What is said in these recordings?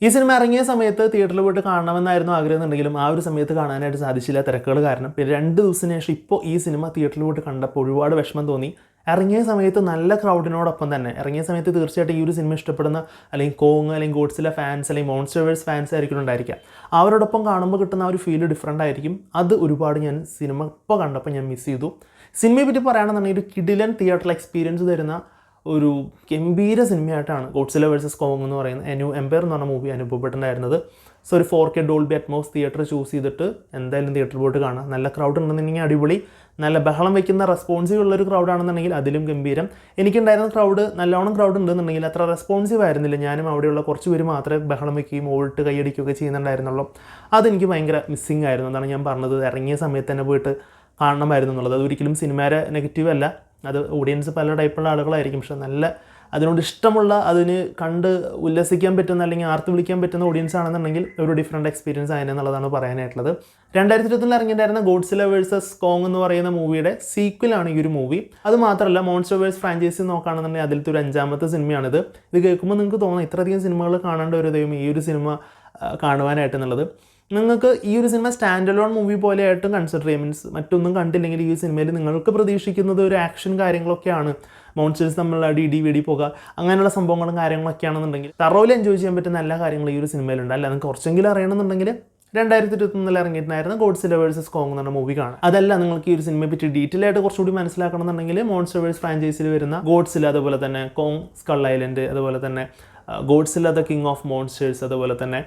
ഈ സിനിമ ഇറങ്ങിയ സമയത്ത് തിയേറ്ററിൽ പോയിട്ട് കാണണമെന്നായിരുന്നു ആഗ്രഹം എന്നുണ്ടെങ്കിലും ആ ഒരു സമയത്ത് കാണാനായിട്ട് സാധിച്ചില്ല, തിരക്കുകൾ കാരണം. പിന്നെ 2 ദിവസത്തിന് ശേഷം ഇപ്പോൾ ഈ സിനിമ തിയേറ്ററിൽ പോയിട്ട് കണ്ടപ്പോൾ ഒരുപാട് വിഷമം തോന്നി. ഇറങ്ങിയ സമയത്ത് നല്ല ക്രൗഡിനോടൊപ്പം തന്നെ ഇറങ്ങിയ സമയത്ത് തീർച്ചയായിട്ടും ഈ ഒരു സിനിമ ഇഷ്ടപ്പെടുന്ന അല്ലെങ്കിൽ കോങ് അല്ലെങ്കിൽ ഗോഡ്സില ഫാൻസ് അല്ലെങ്കിൽ മോൺസ്റ്റർവേഴ്സ് ഫാൻസ് ആയിരിക്കും ഉണ്ടായിരിക്കാം. അവരോടൊപ്പം കാണുമ്പോൾ കിട്ടുന്ന ആ ഒരു ഫീൽ ഡിഫറൻ്റ് ആയിരിക്കും. അത് ഒരുപാട് ഞാൻ സിനിമ ഇപ്പോൾ കണ്ടപ്പോൾ ഞാൻ മിസ് ചെയ്തു. സിനിമയെ പറ്റി പറയുകയാണെന്നുണ്ടെങ്കിൽ ഒരു കിടിലൻ തിയേറ്ററിൽ എക്സ്പീരിയൻസ് തരുന്ന ഒരു ഗംഭീര സിനിമയായിട്ടാണ് ഗോഡ്സില വേഴ്സസ് കോങ് എന്ന് പറയുന്ന എ ന്യൂ എംപയർ എന്ന് പറഞ്ഞ മൂവി അനുഭവപ്പെട്ടിട്ടുണ്ടായിരുന്നത്. സോ ഒരു 4K Dolby Atmos theatre choose ചെയ്തിട്ട് എന്തായാലും തിയേറ്ററിൽ പോയിട്ട് കാണാം. നല്ല ക്രൗഡ് ഉണ്ടെന്നുണ്ടെങ്കിൽ അടിപൊളി, നല്ല ബഹളം വയ്ക്കുന്ന റെസ്പോൺസീവ് ഉള്ളൊരു ക്രൗഡാണെന്നുണ്ടെങ്കിൽ അതിലും ഗംഭീരം. എനിക്കുണ്ടായിരുന്ന ക്രൗഡ് നല്ലോണം ക്രൗഡ് ഉണ്ടെന്നുണ്ടെങ്കിൽ അത്ര റെസ്പോൺസീവ് ആയിരുന്നില്ല. ഞാനും അവിടെയുള്ള കുറച്ച് പേര് മാത്രമേ ബഹളം വയ്ക്കുകയും ഓടിട്ട് കൈയടിക്കുകയൊക്കെ ചെയ്യുന്നുണ്ടായിരുന്നുള്ളൂ. അതെനിക്ക് ഭയങ്കര മിസ്സിങ് ആയിരുന്നു. എന്നാണ് ഞാൻ പറഞ്ഞത്, ഇറങ്ങിയ സമയത്ത് തന്നെ പോയിട്ട് കാണണമായിരുന്നു എന്നുള്ളത്. അതൊരിക്കലും സിനിമയുടെ നെഗറ്റീവ് അല്ല, അത് ഓഡിയൻസ് പല ടൈപ്പുള്ള ആളുകളായിരിക്കും. പക്ഷെ നല്ല അതിനോട് ഇഷ്ടമുള്ള, അതിന് കണ്ട് ഉല്ലസിക്കാൻ പറ്റുന്ന അല്ലെങ്കിൽ ആർത്ത് വിളിക്കാൻ പറ്റുന്ന ഓഡിയൻസ് ആണെന്നുണ്ടെങ്കിൽ ഒരു ഡിഫറെൻറ്റ് എക്സ്പീരിയൻസ് ആയെന്നുള്ളതാണ് പറയാനായിട്ടുള്ളത്. 2020 ഇറങ്ങിയിട്ടുണ്ടായിരുന്ന ഗോഡ്സില വേഴ്സസ് കോങ് എന്ന് പറയുന്ന മൂവിയുടെ സീക്വലാണ് ഈ ഒരു മൂവി. അത് മാത്രമല്ല മോൺസ്റ്റർവേഴ്സ് ഫ്രാഞ്ചൈസി നോക്കുകയാണെന്നുണ്ടെങ്കിൽ അതിലത്തെ ഒരു 5ാമത്തെ സിനിമയാണിത്. ഇത് കേൾക്കുമ്പോൾ നിങ്ങൾക്ക് തോന്നുന്നു ഇത്രയധികം സിനിമകൾ കാണേണ്ട ഒരു ദൈവം ഈ ഒരു സിനിമ കാണുവാനായിട്ടെന്നുള്ളത്. നിങ്ങൾക്ക് ഈ ഒരു സിനിമ സ്റ്റാൻഡ് അലോൺ മൂവി പോലെയായിട്ടും കൺസിഡർ ചെയ്യാം. മീൻസ് മറ്റൊന്നും കണ്ടില്ലെങ്കിൽ ഈ സിനിമയിൽ നിങ്ങൾക്ക് പ്രതീക്ഷിക്കുന്നത് ഒരു ആക്ഷൻ കാര്യങ്ങളൊക്കെയാണ്, മോൺസ്റ്റേഴ്സ് തമ്മിലുള്ള DD പോകുക അങ്ങനെയുള്ള സംഭവങ്ങളും കാര്യങ്ങളൊക്കെയാണെന്നുണ്ടെങ്കിൽ തറോയിൽ എൻജോയ് ചെയ്യാൻ പറ്റുന്ന എല്ലാ കാര്യങ്ങളും ഈ ഒരു സിനിമയിലുണ്ട്. അല്ല നിങ്ങൾക്ക് കുറച്ചെങ്കിലും അറിയണമെന്നുണ്ടെങ്കിൽ 2021 ഇറങ്ങിയിട്ടുണ്ടായിരുന്ന ഗോഡ്സില വേഴ്സസ് കോങ് എന്ന മൂവി കാണാം. അതല്ല നിങ്ങൾക്ക് ഈ ഒരു സിനിമയെ പറ്റി ഡീറ്റെയിൽ ആയിട്ട് കുറച്ചുകൂടി മനസ്സിലാക്കണമെന്നുണ്ടെങ്കിൽ മോൺസ്റ്റർവേഴ്സ് ഫ്രാഞ്ചൈസിൽ വരുന്ന ഗോഡ്സില, അതുപോലെ തന്നെ കോങ് സ്കൾ ഐലൻഡ്, അതുപോലെ തന്നെ ഗോഡ്സില ദ കിങ് ഓഫ് മോൺസ്റ്റേഴ്സ്, അതുപോലെ തന്നെ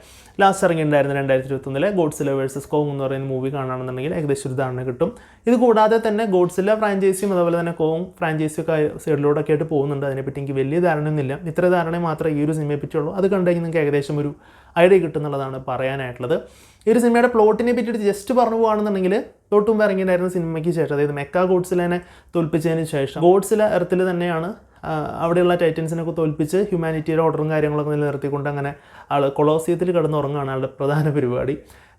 ലാസ്റ്റ് ഇറങ്ങിയിട്ടുണ്ടായിരുന്ന 2021 ഗോഡ്സില വേഴ്സസ് കോങ് എന്ന് പറയുന്ന മൂവി കാണുകയാണെന്നുണ്ടെങ്കിൽ ഏകദേശം ഒരു ധാരണ കിട്ടും. ഇത് കൂടാതെ തന്നെ ഗോഡ്സില ഫ്രാഞ്ചൈസിയും അതുപോലെ തന്നെ കോങ് ഫ്രാഞ്ചൈസിയും ഒക്കെ സൈഡിലോട്ടൊക്കെ ആയിട്ട് പോകുന്നുണ്ട്. അതിനെപ്പറ്റി എനിക്ക് വലിയ ധാരണയൊന്നുമില്ല. ഇത്ര ധാരണ മാത്രമേ ഈ ഒരു സിനിമയെ പറ്റിയുള്ളൂ. അത് കണ്ടുകഴിഞ്ഞാൽ നിങ്ങൾക്ക് ഏകദേശം ഒരു ഐഡിയ കിട്ടുന്നുള്ളതാണ് പറയാനായിട്ടുള്ളത്. ഈ ഒരു സിനിമയുടെ പ്ലോട്ടിനെ പറ്റിയിട്ട് ജസ്റ്റ് പറഞ്ഞു പോകുകയാണെന്നുണ്ടെങ്കിൽ തൊട്ട് മുമ്പ് ഇറങ്ങിയിട്ടുണ്ടായിരുന്ന സിനിമയ്ക്ക് ശേഷം, അതായത് മെക്ക ഗോഡ്സിലേനെ തോൽപ്പിച്ചതിന് ശേഷം ഗോഡ്സില എർത്തിൽ തന്നെയാണ് അവിടെയുള്ള ടൈറ്റൻസിനൊക്കെ തോൽപ്പിച്ച് ഹ്യൂമാനിറ്റിയുടെ ഓർഡറും കാര്യങ്ങളൊക്കെ നിലനിർത്തിക്കൊണ്ട് അങ്ങനെ ആൾ കൊളോസിയത്തിൽ കിടന്നുറങ്ങുകയാണ് ആളുടെ പ്രധാന പരിപാടി.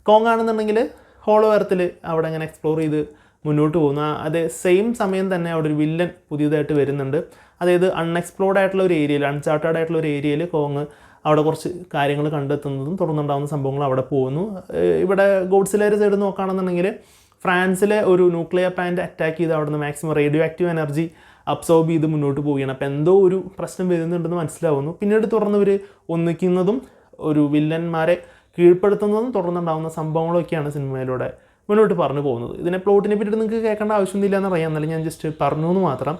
കോങ് ആണെന്നുണ്ടെങ്കിൽ ഹോളോ എർത്തിൽ അവിടെ അങ്ങനെ എക്സ്പ്ലോർ ചെയ്ത് മുന്നോട്ട് പോകുന്നു. അതേ സെയിം സമയം തന്നെ അവിടെ ഒരു വില്ലൻ പുതിയതായിട്ട് വരുന്നുണ്ട്. അതായത് അൺഎക്സ്പ്ലോർഡ് ആയിട്ടുള്ള ഒരു ഏരിയയിൽ, അൺചാർട്ടേഡ് ആയിട്ടുള്ള ഒരു ഏരിയയിൽ കോങ് അവിടെ കുറച്ച് കാര്യങ്ങൾ കണ്ടെത്തുന്നതും തുടർന്നുണ്ടാകുന്ന സംഭവങ്ങൾ അവിടെ പോകുന്നു. ഇവിടെ ഗോഡ്സിലയുടെ സൈഡ് നോക്കുകയാണെന്നുണ്ടെങ്കിൽ ഫ്രാൻസിലെ ഒരു ന്യൂക്ലിയർ പ്ലാന്റ് അറ്റാക്ക് ചെയ്ത് അവിടെ നിന്ന് maximum radio active energy absorb ചെയ്ത് മുന്നോട്ട് പോവുകയാണ്. അപ്പോൾ എന്തോ ഒരു പ്രശ്നം വരുന്നുണ്ടെന്ന് മനസ്സിലാവുന്നു. പിന്നീട് തുറന്നവർ ഒന്നിക്കുന്നതും ഒരു വില്ലന്മാരെ കീഴ്പ്പെടുത്തുന്നതും തുടർന്നുണ്ടാകുന്ന സംഭവങ്ങളൊക്കെയാണ് സിനിമയിലൂടെ മുന്നോട്ട് പറഞ്ഞു പോകുന്നത്. ഇതിനെ പ്ലോട്ടിനെ പറ്റി നിങ്ങൾക്ക് കേൾക്കേണ്ട ആവശ്യമൊന്നുമില്ല എന്നറിയാം, എന്നാലും ഞാൻ ജസ്റ്റ് പറഞ്ഞു എന്ന് മാത്രം.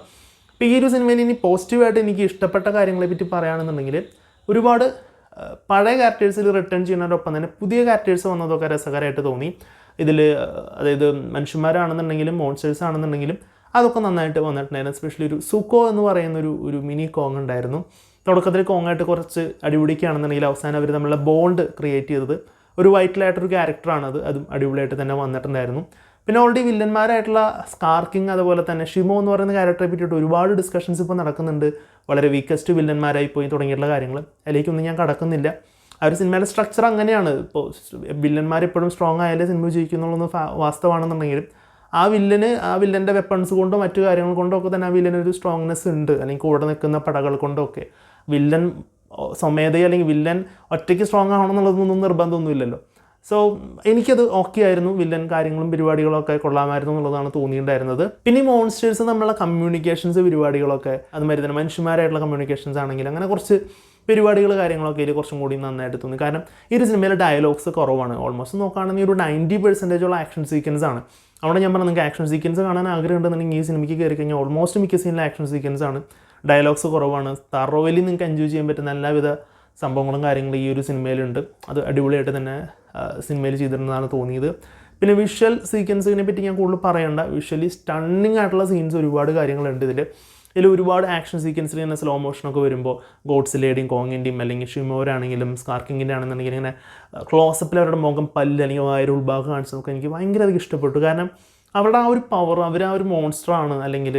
അപ്പോൾ ഈ ഒരു സിനിമയിൽ ഇനി പോസിറ്റീവായിട്ട് എനിക്ക് ഇഷ്ടപ്പെട്ട കാര്യങ്ങളെ പറ്റി പറയുകയാണെന്നുണ്ടെങ്കിൽ ഒരുപാട് പഴയ ക്യാരക്ടേഴ്സിൽ റിട്ടേൺ ചെയ്യുന്നതിനൊപ്പം തന്നെ പുതിയ ക്യാരക്ടേഴ്സ് വന്നതൊക്കെ രസകരമായിട്ട് തോന്നി. ഇതിൽ അതായത് മനുഷ്യന്മാരാണെന്നുണ്ടെങ്കിലും മോൺസ്റ്റേഴ്സ് ആണെന്നുണ്ടെങ്കിലും അതൊക്കെ നന്നായിട്ട് വന്നിട്ടുണ്ടായിരുന്നു. എസ്പെഷ്യലി ഒരു സുക്കോ എന്ന് പറയുന്ന ഒരു മിനി കോങ് ഉണ്ടായിരുന്നു. തുടക്കത്തിൽ കോങ്ങായിട്ട് കുറച്ച് അടിപിടിക്കുകയാണെന്നുണ്ടെങ്കിൽ അവസാനം അവർ തമ്മിലുള്ള ബോണ്ട് ക്രിയേറ്റ് ചെയ്തത് ഒരു വൈറ്റലായിട്ടൊരു ക്യാരക്ടറാണത്. അതും അടിപൊളിയായിട്ട് തന്നെ വന്നിട്ടുണ്ടായിരുന്നു. പിന്നെ ഓൾറെഡി വില്ലന്മാരായിട്ടുള്ള സ്കാർക്കിങ്, അതുപോലെ തന്നെ ഷിമോ എന്ന് പറയുന്ന ക്യാരക്ടറെ പറ്റിയിട്ട് ഒരുപാട് ഡിസ്കഷൻസ് ഇപ്പോൾ നടക്കുന്നുണ്ട്. വളരെ വീക്കസ്റ്റ് വില്ലന്മാരായി പോയി തുടങ്ങിയിട്ടുള്ള കാര്യങ്ങൾ അതിലേക്കൊന്നും ഞാൻ കടക്കുന്നില്ല. ആ ഒരു സിനിമയുടെ സ്ട്രക്ചർ അങ്ങനെയാണ്. ഇപ്പോൾ വില്ലന്മാർ എപ്പോഴും സ്ട്രോങ് ആയാലേ സിനിമ ജയിക്കുന്നുള്ളൂ വാസ്തവമാണെന്നുണ്ടെങ്കിലും ആ വില്ലൻ്റെ വെപ്പൺസ് കൊണ്ടോ മറ്റു കാര്യങ്ങൾ കൊണ്ടോ ഒക്കെ തന്നെ ആ വില്ലനൊരു സ്ട്രോങ്നെസ് ഉണ്ട്. അല്ലെങ്കിൽ കൂടെ നിൽക്കുന്ന പടകൾ കൊണ്ടൊക്കെ വില്ലൻ സ്വമേധയോ അല്ലെങ്കിൽ വില്ലൻ ഒറ്റയ്ക്ക് സ്ട്രോങ് ആവണമെന്നുള്ളതൊന്നും നിർബന്ധമൊന്നുമില്ലല്ലോ. സോ എനിക്കത് ഓക്കെ ആയിരുന്നു. വില്ലൻ കാര്യങ്ങളും പരിപാടികളൊക്കെ കൊള്ളാമായിരുന്നു എന്നുള്ളതാണ് തോന്നിയിട്ടുണ്ടായിരുന്നത്. പിന്നെ ഈ മോൺസ്റ്റേഴ്സ് തമ്മിലുള്ള കമ്മ്യൂണിക്കേഷൻസ് പരിപാടികളൊക്കെ അതുമാതിരി തന്നെ മനുഷ്യന്മാരായിട്ടുള്ള കമ്മ്യൂണിക്കേഷൻസ് ആണെങ്കിൽ അങ്ങനെ കുറച്ച് പരിപാടികൾ കാര്യങ്ങളൊക്കെ ഇതിൽ കുറച്ചും കൂടി നന്നായിട്ട് തോന്നി. കാരണം ഈ ഒരു സിനിമയിലെ ഡയലോഗ്സ് കുറവാണ്. ഓൾമോസ്റ്റ് നോക്കുകയാണെങ്കിൽ ഒരു 90% ആക്ഷൻ സീക്വൻസ് ആണ്. അവിടെ ഞാൻ പറഞ്ഞു നിങ്ങൾക്ക് ആക്ഷൻ സീക്വൻസ് കാണാൻ ആഗ്രഹം ഉണ്ടെന്നുണ്ടെങ്കിൽ ഈ സിനിമയ്ക്ക് കയറി കഴിഞ്ഞാൽ ഓൾമോസ്റ്റ് മിക്ക സീനിലെ ആക്ഷൻ സീക്വൻസ് ആണ്. ഡയലോഗ്സ് കുറവാണ്. തറോവലി നിങ്ങൾക്ക് എൻജോയ് ചെയ്യാൻ പറ്റുന്ന എല്ലാവിധ സംഭവങ്ങളും കാര്യങ്ങളും ഈ ഒരു സിനിമയിലുണ്ട്. അത് അടിപൊളിയായിട്ട് തന്നെ സിനിമയിൽ ചെയ്തിട്ടുണ്ടെന്നാണ് തോന്നിയത്. പിന്നെ വിഷ്വൽ സീക്വൻസിനെ പറ്റി ഞാൻ കൂടുതൽ പറയണ്ട. വിഷ്വലി സ്റ്റണ്ണിങ് ആയിട്ടുള്ള സീൻസ് ഒരുപാട് കാര്യങ്ങളുണ്ട് ഇതിൽ ഒരുപാട് ആക്ഷൻ സീക്വൻസിൽ ഇങ്ങനെ സ്ലോ മോഷനൊക്കെ വരുമ്പോൾ ഗോഡ്സിലയുടെയും കോങ്ങിൻ്റെയും അല്ലെങ്കിൽ ഷിമോരാണെങ്കിലും സ്കാർക്കിങ്ങിൻ്റെ ആണെന്നുണ്ടെങ്കിൽ ഇങ്ങനെ ക്ലോസപ്പിൽ അവരുടെ മുഖം പല്ല് അല്ലെങ്കിൽ ആ ഒരു ഉൾഭാഗം കാണിച്ചതൊക്കെ എനിക്ക് ഭയങ്കര അധികം ഇഷ്ടപ്പെട്ടു. കാരണം അവരുടെ ആ ഒരു പവർ, അവർ ആ ഒരു മോൺസ്റ്ററാണ് അല്ലെങ്കിൽ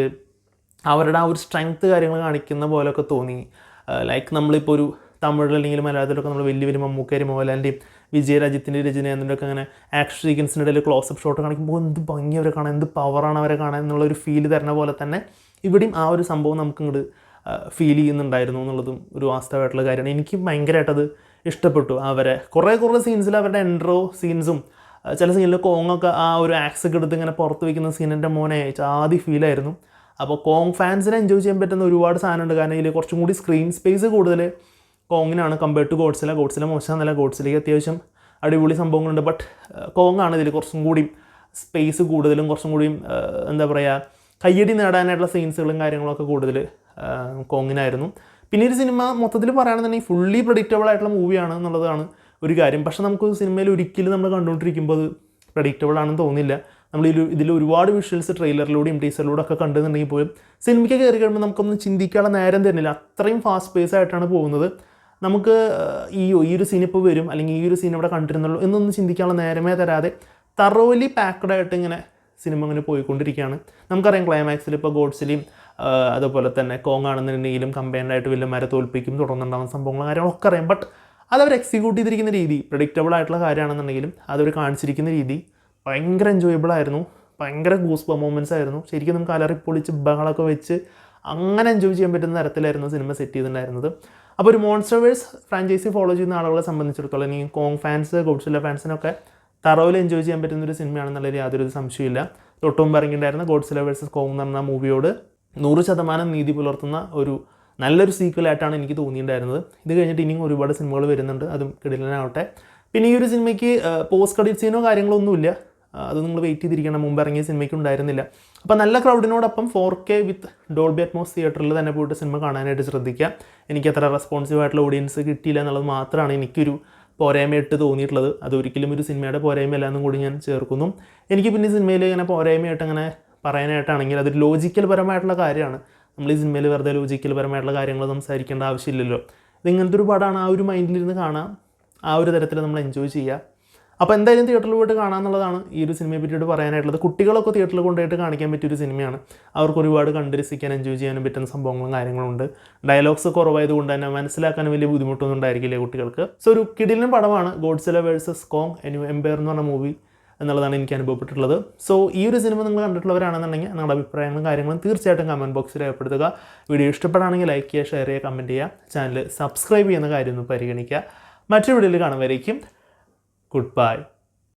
അവരുടെ ആ ഒരു സ്ട്രെങ്ത്ത് കാര്യങ്ങൾ കാണിക്കുന്ന പോലെയൊക്കെ തോന്നി. ലൈക്ക് നമ്മളിപ്പോൾ ഒരു തമിഴ് അല്ലെങ്കിൽ മലയാളത്തിലൊക്കെ നമ്മൾ വലിയ വലിയ മമ്മൂക്കയും മോഹൻലാലിൻ്റെയും വിജയരാജ്യത്തിൻ്റെ രചനയൊക്കെ അങ്ങനെ ആക്ഷൻ സീക്വൻസിൻ്റെ ഇടയിൽ ക്ലോസപ്പ് ഷോട്ട് കാണിക്കുമ്പോൾ എന്ത് ഭംഗി അവരെ കാണാൻ, എന്ത് പവറാണ് അവരെ കാണാൻ എന്നുള്ളൊരു ഫീൽ തരുന്ന പോലെ തന്നെ ഇവിടെയും ആ ഒരു സംഭവം നമുക്ക് ഇങ്ങോട്ട് ഫീൽ ചെയ്യുന്നുണ്ടായിരുന്നു എന്നുള്ളതും ഒരു വാസ്തവമായിട്ടുള്ള കാര്യമാണ്. എനിക്ക് ഭയങ്കരമായിട്ടത് ഇഷ്ടപ്പെട്ടു അവരെ. കുറേ സീൻസിൽ അവരുടെ എൻട്രോ സീൻസും ചില സീനിൽ കോങ്ങൊക്കെ ആ ഒരു ആക്സൊക്കെ എടുത്ത് ഇങ്ങനെ പുറത്ത് വയ്ക്കുന്ന സീനിൻ്റെ മോനെ ആദ്യ ഫീലായിരുന്നു. അപ്പോൾ കോങ് ഫാൻസിനെ എൻജോയ് ചെയ്യാൻ പറ്റുന്ന ഒരുപാട് സാധനമുണ്ട്. കാരണം ഇതിൽ കുറച്ചും കൂടി സ്ക്രീൻ സ്പേസ് കൂടുതൽ കോങ്ങിനാണ് കമ്പയർഡ് ടു ഗോഡ്സില മോശമെന്നല്ല, ഗോഡ്സിലേക്ക് അത്യാവശ്യം അടിപൊളി സംഭവങ്ങളുണ്ട്. ബട്ട് കോങ്ങാണ് ഇതിൽ കുറച്ചും കൂടി സ്പേസ് കൂടുതലും, കുറച്ചും കൂടിയും എന്താ പറയുക, കയ്യടി നേടാനായിട്ടുള്ള സീൻസുകളും കാര്യങ്ങളൊക്കെ കൂടുതൽ കോങ്ങിനായിരുന്നു. പിന്നെ ഒരു സിനിമ മൊത്തത്തിൽ പറയുകയാണെന്നുണ്ടെങ്കിൽ ഫുള്ളി പ്രഡിക്റ്റബിൾ ആയിട്ടുള്ള മൂവിയാണ് എന്നുള്ളതാണ് ഒരു കാര്യം. പക്ഷേ നമുക്ക് സിനിമയിൽ ഒരിക്കലും നമ്മൾ കണ്ടുകൊണ്ടിരിക്കുമ്പോൾ അത് പ്രഡിക്റ്റബിൾ ആണെന്ന് തോന്നില്ല. നമ്മൾ ഇതിൽ ഒരുപാട് വിഷ്വൽസ് ട്രെയിലറിലൂടെയും ടീസറിലൂടെ ഒക്കെ കണ്ടെന്നുണ്ടെങ്കിൽ പോലും സിനിമയ്ക്ക് കയറി കഴിയുമ്പോൾ നമുക്കൊന്നും ചിന്തിക്കാനുള്ള നേരം തരുന്നില്ല. അത്രയും ഫാസ്റ്റ് പേസ് ആയിട്ടാണ് പോകുന്നത്. നമുക്ക് ഈ ഒരു സീൻ ഇപ്പോൾ വരും, അല്ലെങ്കിൽ ഈ ഒരു സീൻ ഇവിടെ കണ്ടിരുന്നുള്ളൂ എന്നൊന്നും ചിന്തിക്കാനുള്ള നേരമേ തരാതെ തറോലി പാക്ക്ഡായിട്ട് ഇങ്ങനെ സിനിമ ഇങ്ങനെ പോയിക്കൊണ്ടിരിക്കുകയാണ്. നമുക്കറിയാം ക്ലൈമാക്സിൽ ഇപ്പോൾ ഗോഡ്സിലെയും അതുപോലെ തന്നെ കോങ് ആണെന്നുണ്ടെങ്കിലും കമ്പൈൻഡായിട്ട് വില്ലന്മാരെ തോൽപ്പിക്കും, തുടർന്നുണ്ടാകുന്ന സംഭവങ്ങളും കാര്യങ്ങളൊക്കെ അറിയാം. ബട്ട് അതവർ എക്സിക്യൂട്ട് ചെയ്തിരിക്കുന്ന രീതി, പ്രഡിക്റ്റബിൾ ആയിട്ടുള്ള കാര്യമാണെന്നുണ്ടെങ്കിലും അതവർ കാണിച്ചിരിക്കുന്ന രീതി ഭയങ്കര എൻജോയബിൾ ആയിരുന്നു. ഭയങ്കര ഗൂസ് പെർഫോമൻസ് ആയിരുന്നു. ശരിക്കും നമുക്ക് അലറിപ്പൊളിച്ച് ബഹളമൊക്കെ വെച്ച് അങ്ങനെ എൻജോയ് ചെയ്യാൻ പറ്റുന്ന തരത്തിലായിരുന്നു സിനിമ സെറ്റ് ചെയ്തിട്ടുണ്ടായിരുന്നത്. അപ്പോൾ ഒരു മോൺസ്റ്റർവേഴ്സ് ഫ്രാഞ്ചൈസി ഫോളോ ചെയ്യുന്ന ആളുകളെ സംബന്ധിച്ചിടത്തോളം ഈ കോങ് ഫാൻസ്, ഗോഡ്സില്ല ഫാൻസിനൊക്കെ തറവിൽ എൻജോയ് ചെയ്യാൻ പറ്റുന്നൊരു സിനിമയാണെന്നുള്ളൊരു യാതൊരു സംശയമില്ല. തൊട്ടും പറഞ്ഞിട്ടുണ്ടായിരുന്ന ഗോഡ്സില്ല വേഴ്സസ് കോങ് എന്ന് പറഞ്ഞ മൂവിയോട് 100% നീതി പുലർത്തുന്ന ഒരു നല്ലൊരു സീക്വലായിട്ടാണ് എനിക്ക് തോന്നിയിട്ടുണ്ടായിരുന്നത്. ഇത് കഴിഞ്ഞിട്ട് ഇനിയും ഒരുപാട് സിനിമകൾ വരുന്നുണ്ട്, അതും കിടിലനാവട്ടെ. പിന്നെ ഈ ഒരു സിനിമയ്ക്ക് പോസ്റ്റ് ക്രെഡിറ്റ് സീനോ കാര്യങ്ങളോ ഒന്നുമില്ല, അത് നിങ്ങൾ വെയിറ്റ് ചെയ്തിരിക്കണം. മുമ്പ് ഇറങ്ങിയ സിനിമയ്ക്ക് ഉണ്ടായിരുന്നില്ല. അപ്പോൾ നല്ല ക്രൗഡിനോടൊപ്പം 4K വിത്ത് ഡോൾബി അറ്റ്മോസ് തിയേറ്ററിൽ തന്നെ പോയിട്ട് സിനിമ കാണാനായിട്ട് ശ്രദ്ധിക്കുക. എനിക്ക് അത്ര റെസ്പോൺസീവ് ആയിട്ടുള്ള ഓഡിയൻസ് കിട്ടിയില്ല എന്നുള്ളത് മാത്രമാണ് എനിക്കൊരു പോരായ്മയായിട്ട് തോന്നിയിട്ടുള്ളത്. അതൊരിക്കലും ഒരു സിനിമയുടെ പോരായ്മയല്ല എന്നും കൂടി ഞാൻ ചേർക്കുന്നു. എനിക്ക് പിന്നെ സിനിമയിൽ ഇങ്ങനെ പോരായ്മയായിട്ട് അങ്ങനെ പറയാനായിട്ടാണെങ്കിൽ അതൊരു ലോജിക്കൽ പരമായിട്ടുള്ള കാര്യമാണ്. നമ്മൾ ഈ സിനിമയിൽ വെറുതെ ലോജിക്കൽ പരമായിട്ടുള്ള കാര്യങ്ങൾ സംസാരിക്കേണ്ട ആവശ്യമില്ലല്ലോ. ഇതിങ്ങനത്തെ ഒരു പടമാണ്, ആ ഒരു മൈൻഡിലിരുന്ന് കാണാം, ആ ഒരു തരത്തിൽ നമ്മൾ എൻജോയ് ചെയ്യുക. അപ്പോൾ എന്തായാലും തിയേറ്ററിൽ പോയിട്ട് കാണാമെന്നുള്ളതാണ് ഈ ഒരു സിനിമയെ പറ്റിയിട്ട് പറയാനായിട്ടുള്ളത്. കുട്ടികളൊക്കെ തിയേറ്ററിൽ കൊണ്ടുപോയിട്ട് കാണിക്കാൻ പറ്റിയൊരു സിനിമയാണ്. അവർക്ക് ഒരുപാട് കണ്ട് രസിക്കാൻ, എൻജോയ് ചെയ്യാനും പറ്റുന്ന സംഭവങ്ങളും കാര്യങ്ങളുണ്ട്. ഡയലോഗ്സ് കുറവായതുകൊണ്ട് തന്നെ മനസ്സിലാക്കാൻ വലിയ ബുദ്ധിമുട്ടൊന്നും ഉണ്ടായിരിക്കില്ല കുട്ടികൾക്ക്. സോ ഒരു കിടിലൻ പടമാണ് ഗോഡ്സില്ല വേഴ്സസ് കോങ് എംപയർ എന്ന് പറഞ്ഞ മൂവി എന്നുള്ളതാണ് എനിക്ക് അനുഭവപ്പെട്ടിട്ടുള്ളത്. സോ ഈ ഒരു സിനിമ നിങ്ങൾ കണ്ടിട്ടുള്ളവരാണെന്നുണ്ടെങ്കിൽ നിങ്ങളുടെ അഭിപ്രായങ്ങളും കാര്യങ്ങളും തീർച്ചയായിട്ടും കമൻറ്റ് ബോക്സിൽ രേഖപ്പെടുത്തുക. വീഡിയോ ഇഷ്ടപ്പെടുകയാണെങ്കിൽ ലൈക്ക് ചെയ്യുക, ഷെയർ ചെയ്യുക, കമൻറ്റ് ചെയ്യുക. ചാനൽ സബ്സ്ക്രൈബ് ചെയ്യുന്ന കാര്യം ഒന്ന് പരിഗണിക്കുക. മറ്റൊരു വീഡിയോയിൽ കാണുമ്പോഴേക്കും ഗുഡ് ബൈ.